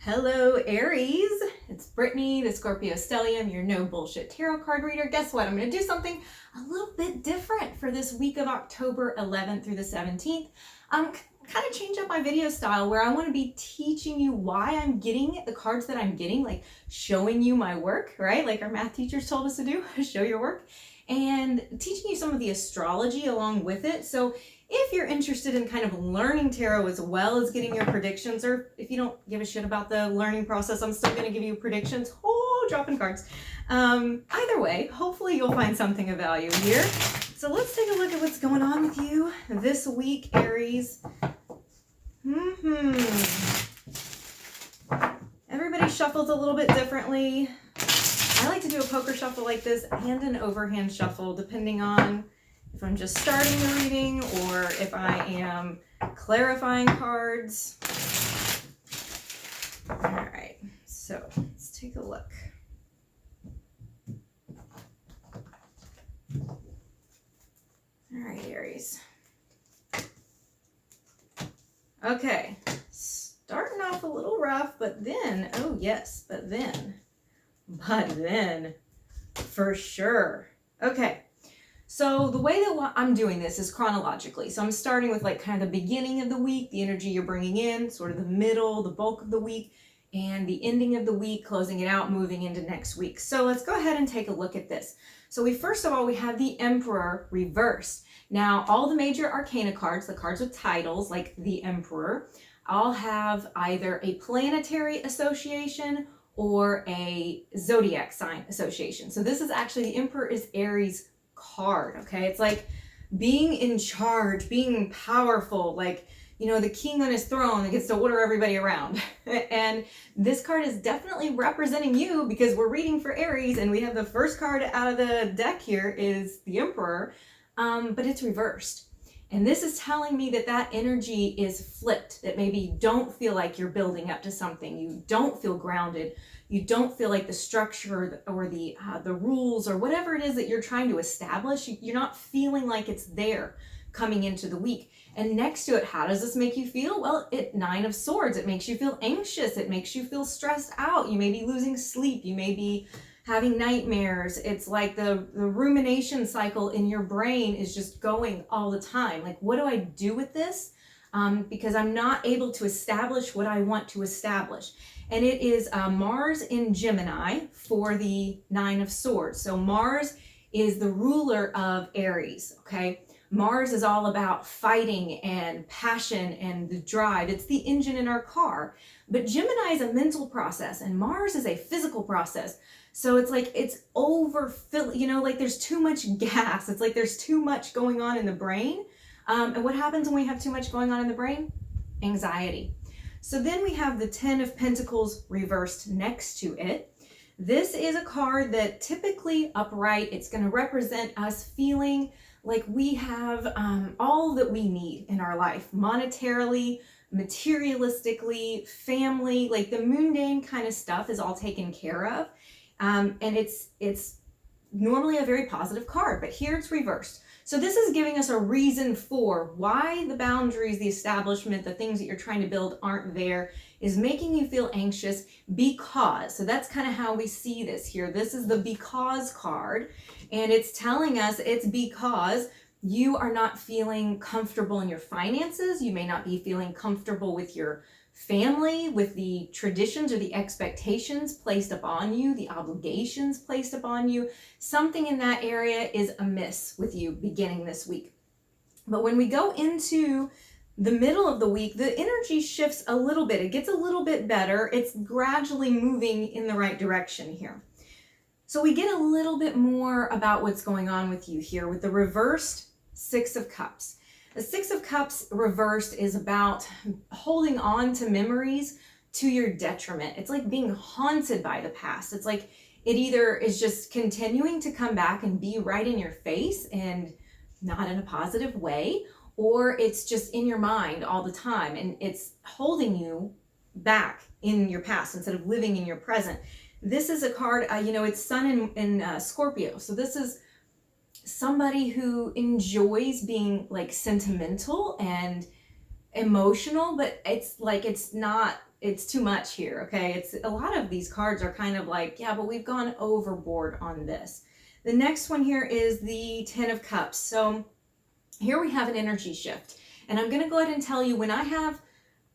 Hello, Aries. It's Brittany, the Scorpio Stellium, your no bullshit tarot card reader. Guess what? I'm going to do something a little bit different for this week of October 11th through the 17th. Kind of change up my video style where I want to be teaching you why I'm getting the cards that I'm getting, like showing you my work, right? Like our math teachers told us to do, show your work, and teaching you some of the astrology along with it. So if you're interested in kind of learning tarot as well as getting your predictions, or if you don't give a shit about the learning process, I'm still going to give you predictions. Oh, dropping cards. Either way, hopefully you'll find something of value here. So let's take a look at what's going on with you this week, Aries. Everybody shuffles a little bit differently. I like to do a poker shuffle like this and an overhand shuffle, depending on if I'm just starting the reading or if I am clarifying cards. All right, so let's take a look. All right, Aries. Okay, starting off a little rough, but then, oh yes, but then, for sure. Okay. So the way that I'm doing this is chronologically. So I'm starting with like kind of the beginning of the week, the energy you're bringing in, sort of the middle, the bulk of the week, and the ending of the week, closing it out, moving into next week. So let's go ahead and take a look at this. So first of all, we have the Emperor reversed. Now, all the major arcana cards, the cards with titles like the Emperor, all have either a planetary association or a zodiac sign association. So this is actually, the Emperor is Aries card, okay? It's like being in charge, being powerful, like, you know, the king on his throne that gets to order everybody around. And this card is definitely representing you because we're reading for Aries and we have the first card out of the deck here is the Emperor, but it's reversed. And this is telling me that that energy is flipped, that maybe you don't feel like you're building up to something, you don't feel grounded, you don't feel like the structure or the rules or whatever it is that you're trying to establish, you're not feeling like it's there coming into the week. And next to it, how does this make you feel? Well, Nine of Swords, it makes you feel anxious, it makes you feel stressed out, you may be losing sleep, you may be having nightmares. It's like the rumination cycle in your brain is just going all the time. Like, what do I do with this? Because I'm not able to establish what I want to establish. And it is Mars in Gemini for the Nine of Swords. So Mars is the ruler of Aries, okay? Mars is all about fighting and passion and the drive. It's the engine in our car. But Gemini is a mental process and Mars is a physical process. So it's like it's overfill, you know, like there's too much gas. It's like there's too much going on in the brain. And what happens when we have too much going on in the brain? Anxiety. So then we have the 10 of Pentacles reversed next to it. This is a card that typically upright, it's going to represent us feeling like we have all that we need in our life, monetarily, materialistically, family, like the mundane kind of stuff is all taken care of. And it's normally a very positive card, but here it's reversed. So this is giving us a reason for why the boundaries, the establishment, the things that you're trying to build aren't there, is making you feel anxious because. So that's kind of how we see this here. This is the because card, and it's telling us it's because you are not feeling comfortable in your finances. You may not be feeling comfortable with your family, with the traditions or the expectations placed upon you, the obligations placed upon you. Something in that area is amiss with you beginning this week. But when we go into the middle of the week, the energy shifts a little bit. It gets a little bit better. It's gradually moving in the right direction here. So we get a little bit more about what's going on with you here with the reversed Six of Cups. The Six of Cups reversed is about holding on to memories to your detriment. It's like being haunted by the past. It's like it either is just continuing to come back and be right in your face and not in a positive way, or it's just in your mind all the time and it's holding you back in your past instead of living in your present. This is a card, it's Sun in Scorpio. So this is somebody who enjoys being like sentimental and emotional, but it's like it's not it's too much here, okay? It's a lot of these cards are kind of like, yeah, but we've gone overboard on this. The next one here is the Ten of Cups. So here we have an energy shift. And I'm going to go ahead and tell you, when I have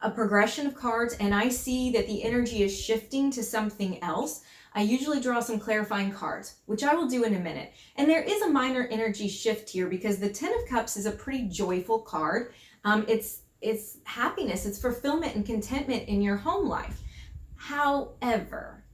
a progression of cards and I see that the energy is shifting to something else, I usually draw some clarifying cards, which I will do in a minute. And there is a minor energy shift here because the Ten of Cups is a pretty joyful card. It's happiness, it's fulfillment and contentment in your home life. However,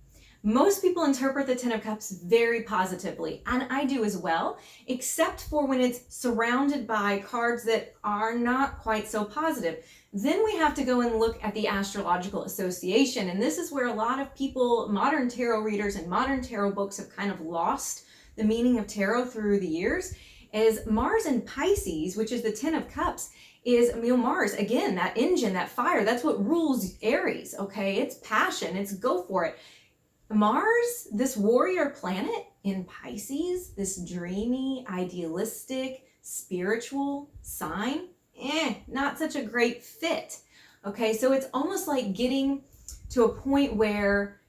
most people interpret the Ten of Cups very positively, and I do as well, except for when it's surrounded by cards that are not quite so positive. Then we have to go and look at the astrological association, and this is where a lot of people, modern tarot readers and modern tarot books, have kind of lost the meaning of tarot through the years. Is Mars in Pisces, which is the Ten of Cups, is, Mars, again, that engine, that fire, that's what rules Aries, okay? It's passion, it's go for it. Mars, this warrior planet in Pisces, this dreamy, idealistic, spiritual sign, not such a great fit. Okay, so it's almost like getting to a point where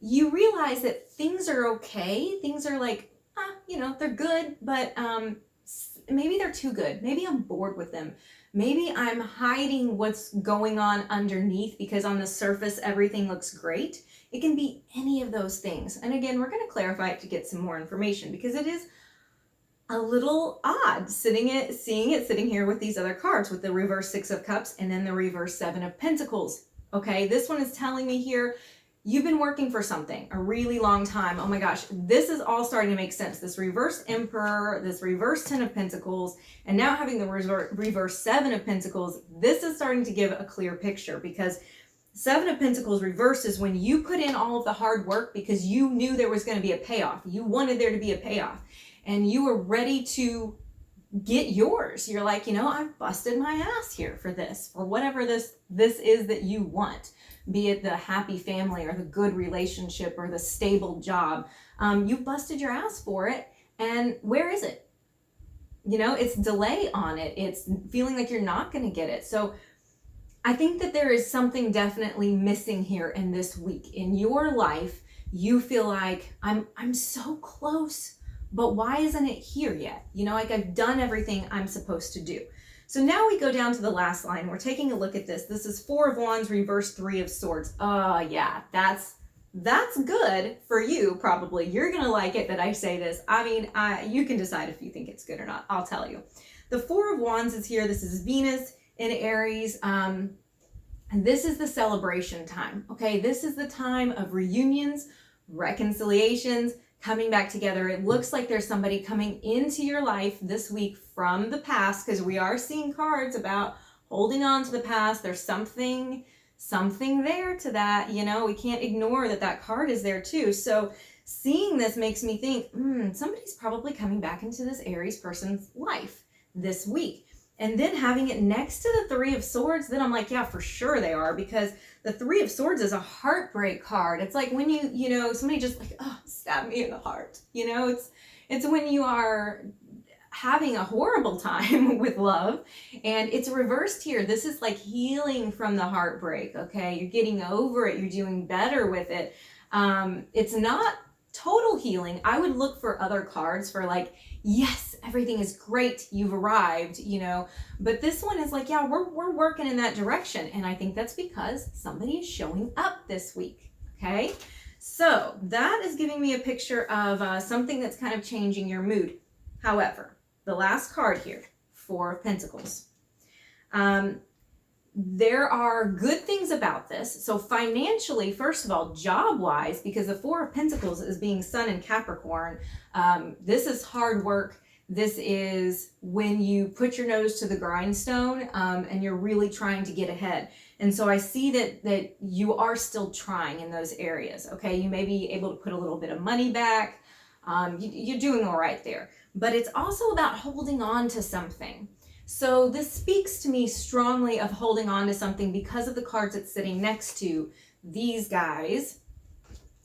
you realize that things are okay. Things are like, they're good, but maybe they're too good. Maybe I'm bored with them. Maybe I'm hiding what's going on underneath because on the surface, everything looks great. It can be any of those things. And again, we're going to clarify it to get some more information because it is a little odd seeing it sitting here with these other cards with the reverse Six of Cups and then the reverse Seven of Pentacles. Okay, this one is telling me here, you've been working for something a really long time. Oh my gosh, this is all starting to make sense. This reverse Emperor, this reverse Ten of Pentacles, and now having the reverse Seven of Pentacles, this is starting to give a clear picture because Seven of Pentacles reverse is when you put in all of the hard work because you knew there was going to be a payoff. You wanted there to be a payoff and you were ready to get yours. You're like, I've busted my ass here for this, for whatever this is that you want. Be it the happy family or the good relationship or the stable job. You busted your ass for it. And where is it? It's delay on it. It's feeling like you're not going to get it. So I think that there is something definitely missing here in this week. In your life, you feel like I'm so close, but why isn't it here yet? Like I've done everything I'm supposed to do. So now we go down to the last line. We're taking a look at this. This is Four of Wands, reverse Three of Swords. Yeah, that's good for you, probably. You're going to like it that I say this. You can decide if you think it's good or not. I'll tell you. The Four of Wands is here. This is Venus in Aries. And this is the celebration time. Okay, this is the time of reunions, reconciliations, coming back together. It looks like there's somebody coming into your life this week from the past, because we are seeing cards about holding on to the past. There's something there to that. We can't ignore that card is there too. So seeing this makes me think, somebody's probably coming back into this Aries person's life this week. And then having it next to the Three of Swords, then I'm like, yeah, for sure they are, because the Three of Swords is a heartbreak card. It's like when somebody just like, stab me in the heart. It's when you are having a horrible time with love, and it's reversed here. This is like healing from the heartbreak. Okay, you're getting over it. You're doing better with it. It's not total healing. I would look for other cards for like, yes, everything is great, you've arrived, but this one is like, yeah, we're working in that direction. And I think that's because somebody is showing up this week. Okay, so that is giving me a picture of something that's kind of changing your mood. However, the last card here, Four of Pentacles. There are good things about this. So financially, first of all, job-wise, because the Four of Pentacles is being Sun in Capricorn, this is hard work. This is when you put your nose to the grindstone and you're really trying to get ahead. And so I see that you are still trying in those areas. Okay, you may be able to put a little bit of money back. You're doing all right there. But it's also about holding on to something. So this speaks to me strongly of holding on to something because of the cards it's sitting next to these guys.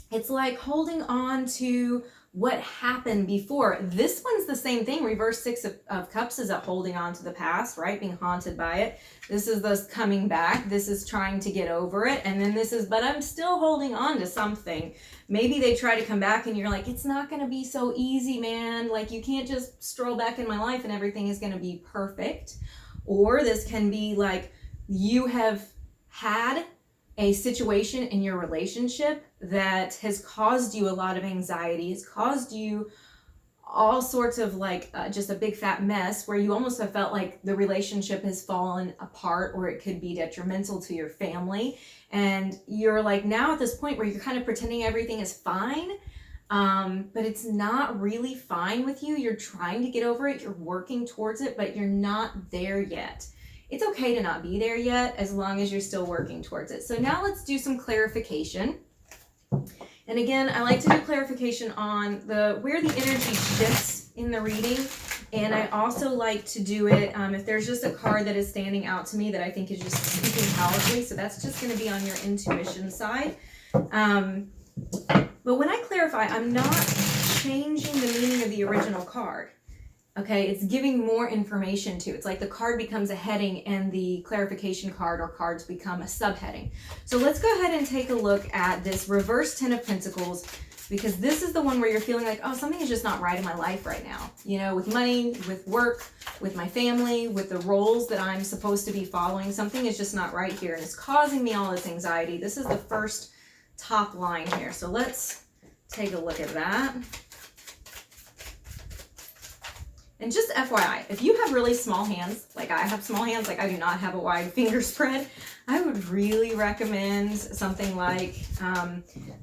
It's like holding on to what happened before. This one's the same thing. Reverse Six of Cups is at holding on to the past, right? Being haunted by it. This is this coming back. This is trying to get over it. And then this is, but I'm still holding on to something. Maybe they try to come back and you're like, it's not going to be so easy, man. Like, you can't just stroll back in my life and everything is going to be perfect. Or this can be like, you have had a situation in your relationship that has caused you a lot of anxiety, has caused you all sorts of like just a big fat mess where you almost have felt like the relationship has fallen apart, or it could be detrimental to your family. And you're like now at this point where you're kind of pretending everything is fine, but it's not really fine with you. You're trying to get over it, you're working towards it, but you're not there yet. It's okay to not be there yet as long as you're still working towards it. So now let's do some clarification. And again, I like to do clarification on where the energy shifts in the reading. And I also like to do it if there's just a card that is standing out to me that I think is just speaking powerfully. So that's just going to be on your intuition side. But when I clarify, I'm not changing the meaning of the original card. Okay, it's giving more information to. It's like the card becomes a heading and the clarification card or cards become a subheading. So let's go ahead and take a look at this reverse Ten of Pentacles, because this is the one where you're feeling like, oh, something is just not right in my life right now. You know, with money, with work, with my family, with the roles that I'm supposed to be following, something is just not right here and it's causing me all this anxiety. This is the first top line here. So let's take a look at that. And just FYI, if you have really small hands, like I have small hands, like I do not have a wide finger spread, I would really recommend something like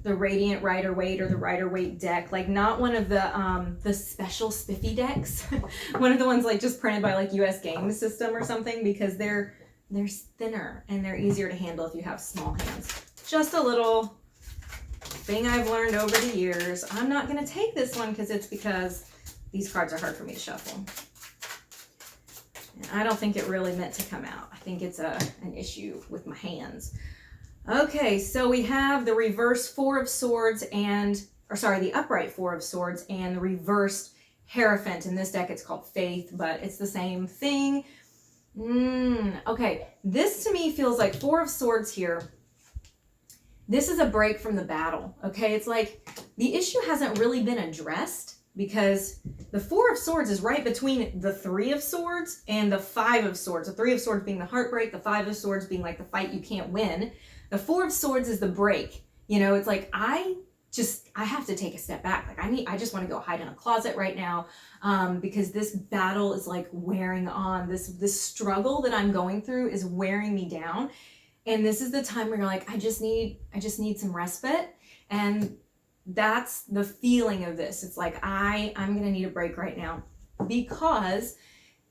the Radiant Rider-Waite or the Rider-Waite deck, like not one of the special spiffy decks, one of the ones like just printed by like US Game System or something, because they're thinner and they're easier to handle if you have small hands. Just a little thing I've learned over the years. I'm not going to take this one because these cards are hard for me to shuffle. And I don't think it really meant to come out. I think it's an issue with my hands. Okay, so we have the reverse Four of Swords the upright Four of Swords and the reversed Hierophant. In this deck, it's called Faith, but it's the same thing. Okay, this to me feels like Four of Swords here. This is a break from the battle, okay? It's like the issue hasn't really been addressed, because the Four of Swords is right between the Three of Swords and the Five of Swords. The Three of Swords being the heartbreak, the Five of Swords being like the fight you can't win. The Four of Swords is the break. You know, it's like I have to take a step back. Like I just want to go hide in a closet right now, because this battle is like wearing on. This struggle that I'm going through is wearing me down. And this is the time where you're like, I just need some respite. And that's the feeling of this. It's like, I'm going to need a break right now, because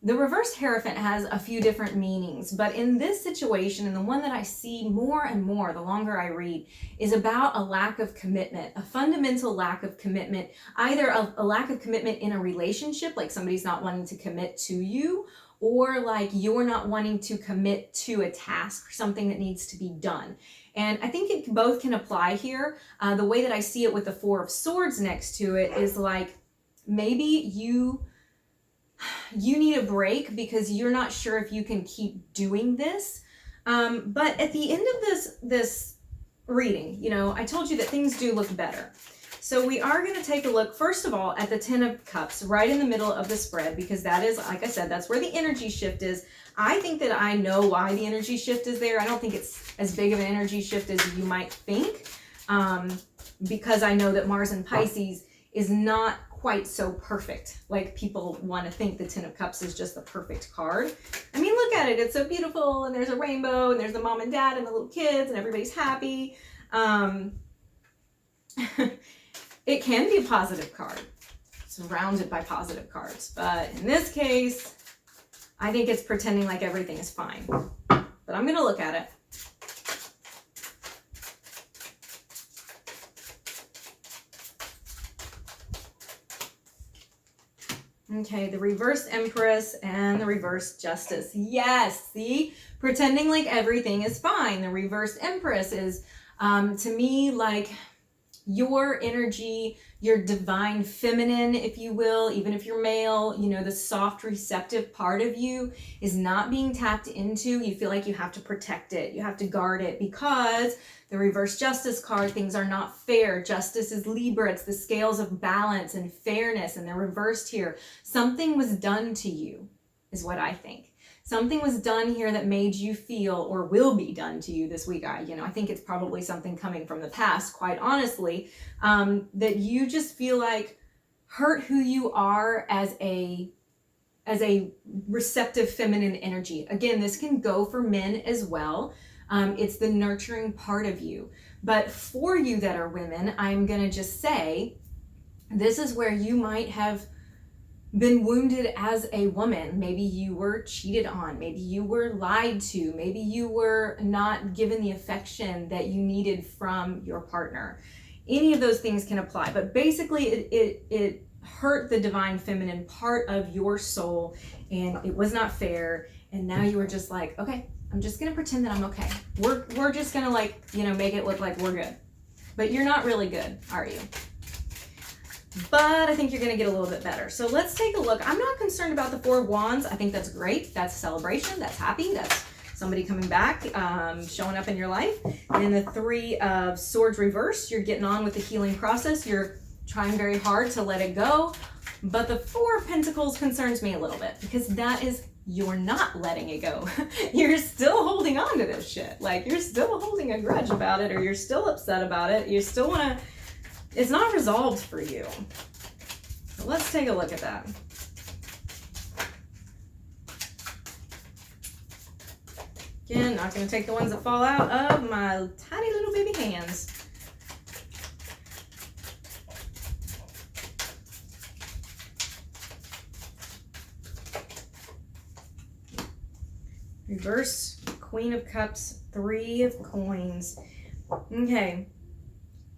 the reverse Hierophant has a few different meanings. But in this situation, and the one that I see more and more the longer I read, is about a lack of commitment, a fundamental lack of commitment, either a lack of commitment in a relationship, like somebody's not wanting to commit to you, or like you're not wanting to commit to a task or something that needs to be done. And I think it both can apply here. The way that I see it with the Four of Swords next to it is like, maybe you need a break because you're not sure if you can keep doing this. But at the end of this reading, you know, I told you that things do look better. So we are going to take a look, first of all, at the Ten of Cups right in the middle of the spread, because that is, like I said, that's where the energy shift is. I think that I know why the energy shift is there. I don't think it's as big of an energy shift as you might think, because I know that Mars in Pisces is not quite so perfect. Like people want to think the Ten of Cups is just the perfect card. I mean, look at it. It's so beautiful, and there's a rainbow, and there's the mom and dad and the little kids, and everybody's happy. It can be a positive card, surrounded by positive cards. But in this case, I think it's pretending like everything is fine. But I'm going to look at it. Okay, the reverse Empress and the reverse Justice. Yes, see? Pretending like everything is fine. The reverse Empress is, to me, like your energy, your divine feminine, if you will, even if you're male, you know, the soft, receptive part of you is not being tapped into. You feel like you have to protect it. You have to guard it because the reverse justice card, things are not fair. Justice is Libra. It's the scales of balance and fairness, and they're reversed here. Something was done to you, is what I think. Something was done here that made you feel, or will be done to you this week. I think it's probably something coming from the past, quite honestly, that you just feel like hurt who you are as a receptive feminine energy. Again, this can go for men as well. It's the nurturing part of you. But for you that are women, I'm going to just say, this is where you might have been wounded as a woman. Maybe you were cheated on. Maybe you were lied to. Maybe you were not given the affection that you needed from your partner. Any of those things can apply. But basically, it hurt the divine feminine part of your soul, and it was not fair. And now you were just like, okay, I'm just going to pretend that I'm okay. We're just going to make it look like we're good. But you're not really good, are you? But I think you're going to get a little bit better. So let's take a look. I'm not concerned about the Four of Wands. I think that's great. That's a celebration. That's happy. That's somebody coming back, showing up in your life. And the Three of Swords reversed. You're getting on with the healing process. You're trying very hard to let it go. But the Four of Pentacles concerns me a little bit because that is, you're not letting it go. You're still holding on to this shit. Like, you're still holding a grudge about it, or you're still upset about it. You still want to, it's not resolved for you. So let's take a look at that. Again, not going to take the ones that fall out of my tiny little baby hands. Reverse Queen of Cups, Three of Coins. Okay.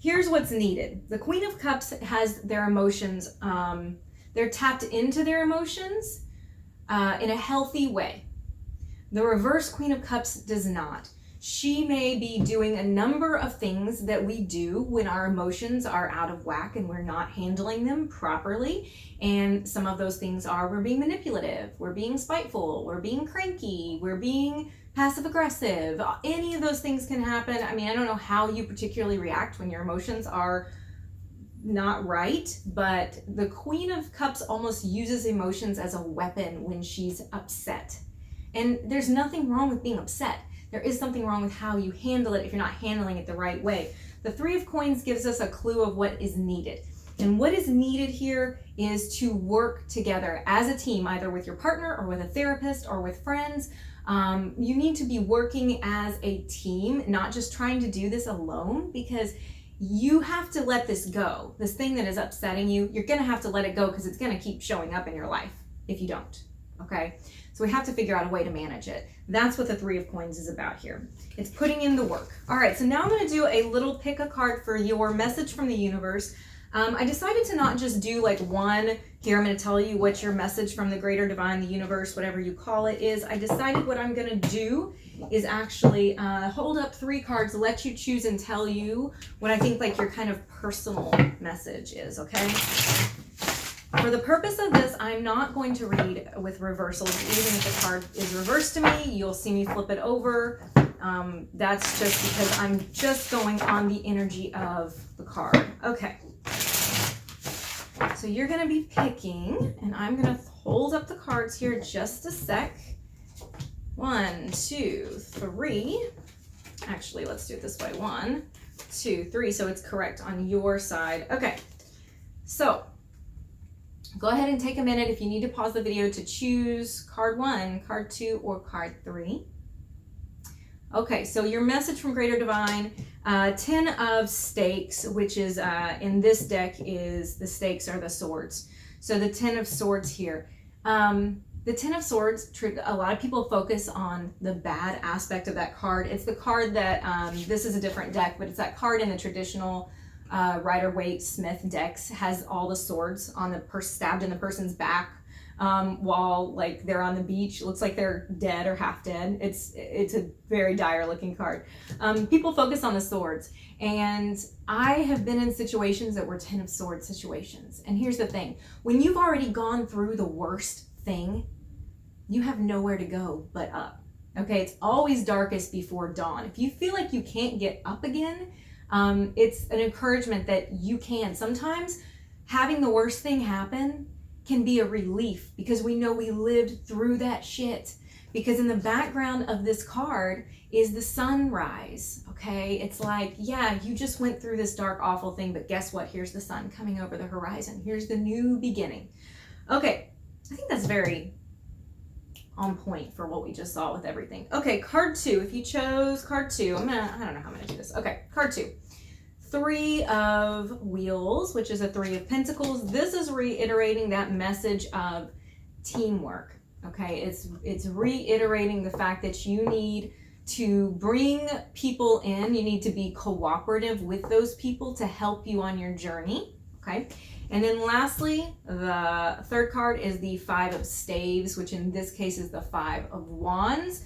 Here's what's needed. The Queen of Cups has their emotions, they're tapped into their emotions in a healthy way. The reverse Queen of Cups does not. She may be doing a number of things that we do when our emotions are out of whack and we're not handling them properly. And some of those things are, we're being manipulative, we're being spiteful, we're being cranky, we're being passive aggressive. Any of those things can happen. I mean, I don't know how you particularly react when your emotions are not right, but the Queen of Cups almost uses emotions as a weapon when she's upset. And there's nothing wrong with being upset. There is something wrong with how you handle it if you're not handling it the right way. The Three of Coins gives us a clue of what is needed. And what is needed here is to work together as a team, either with your partner or with a therapist or with friends. You need to be working as a team, not just trying to do this alone, because you have to let this go. This thing that is upsetting you, you're going to have to let it go because it's going to keep showing up in your life if you don't. Okay? So we have to figure out a way to manage it. That's what the Three of Coins is about here. It's putting in the work. All right, so now I'm going to do a little pick a card for your message from the universe. I decided to not just do like one. Here, I'm going to tell you what your message from the greater divine, the universe, whatever you call it is. I decided what I'm going to do is actually hold up 3 cards, let you choose and tell you what I think like your kind of personal message is, okay? For the purpose of this, I'm not going to read with reversals. Even if the card is reversed to me, you'll see me flip it over. That's just because I'm just going on the energy of the card. Okay. So you're going to be picking, and I'm going to hold up the cards here just a sec. 1, 2, 3. Actually, let's do it this way. 1, 2, 3. So it's correct on your side. Okay. So go ahead and take a minute if you need to pause the video to choose card 1, card 2, or card 3. Okay, so your message from Greater Divine, 10 of Stakes, which is in this deck is the stakes are the swords. So the 10 of Swords here. The 10 of Swords, a lot of people focus on the bad aspect of that card. It's the card that, this is a different deck, but it's that card in the traditional Rider-Waite-Smith decks, has all the swords on the stabbed in the person's back. while like they're on the beach. It looks like they're dead or half dead. It's a very dire looking card. People focus on the swords, and I have been in situations that were 10 of Swords situations. And here's the thing, when you've already gone through the worst thing, you have nowhere to go but up. Okay, it's always darkest before dawn. If you feel like you can't get up again, it's an encouragement that you can. Sometimes having the worst thing happen can be a relief because we know we lived through that shit. Because in the background of this card is the sunrise, okay? It's like, yeah, you just went through this dark, awful thing, but guess what? Here's the sun coming over the horizon. Here's the new beginning. Okay, I think that's very on point for what we just saw with everything. Okay, card 2. If you chose card 2, I don't know how I'm gonna do this. Okay, card 2. 3 of Wheels, which is a 3 of Pentacles. This is reiterating that message of teamwork. Okay, it's reiterating the fact that you need to bring people in. You need to be cooperative with those people to help you on your journey. Okay, and then lastly, the third card is the 5 of Staves, which in this case is the 5 of Wands.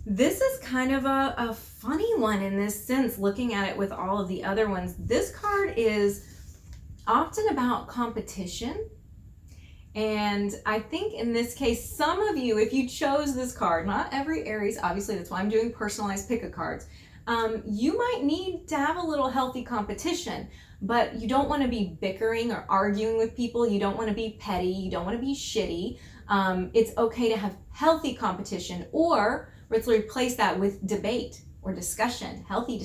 This is kind of a funny one in this sense, looking at it with all of the other ones. This card is often about competition. And I think in this case, some of you, if you chose this card, not every Aries, obviously that's why I'm doing personalized pick-a-cards, you might need to have a little healthy competition, but you don't want to be bickering or arguing with people. You don't want to be petty. You don't want to be shitty. It's okay to have healthy competition, or let's replace that with debate or discussion, healthy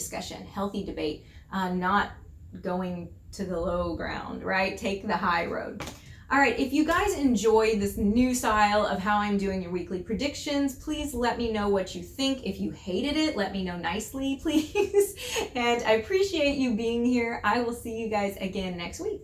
debate, not going to the low ground, right? Take the high road. All right, if you guys enjoyed this new style of how I'm doing your weekly predictions, please let me know what you think. If you hated it, let me know nicely, please. And I appreciate you being here. I will see you guys again next week.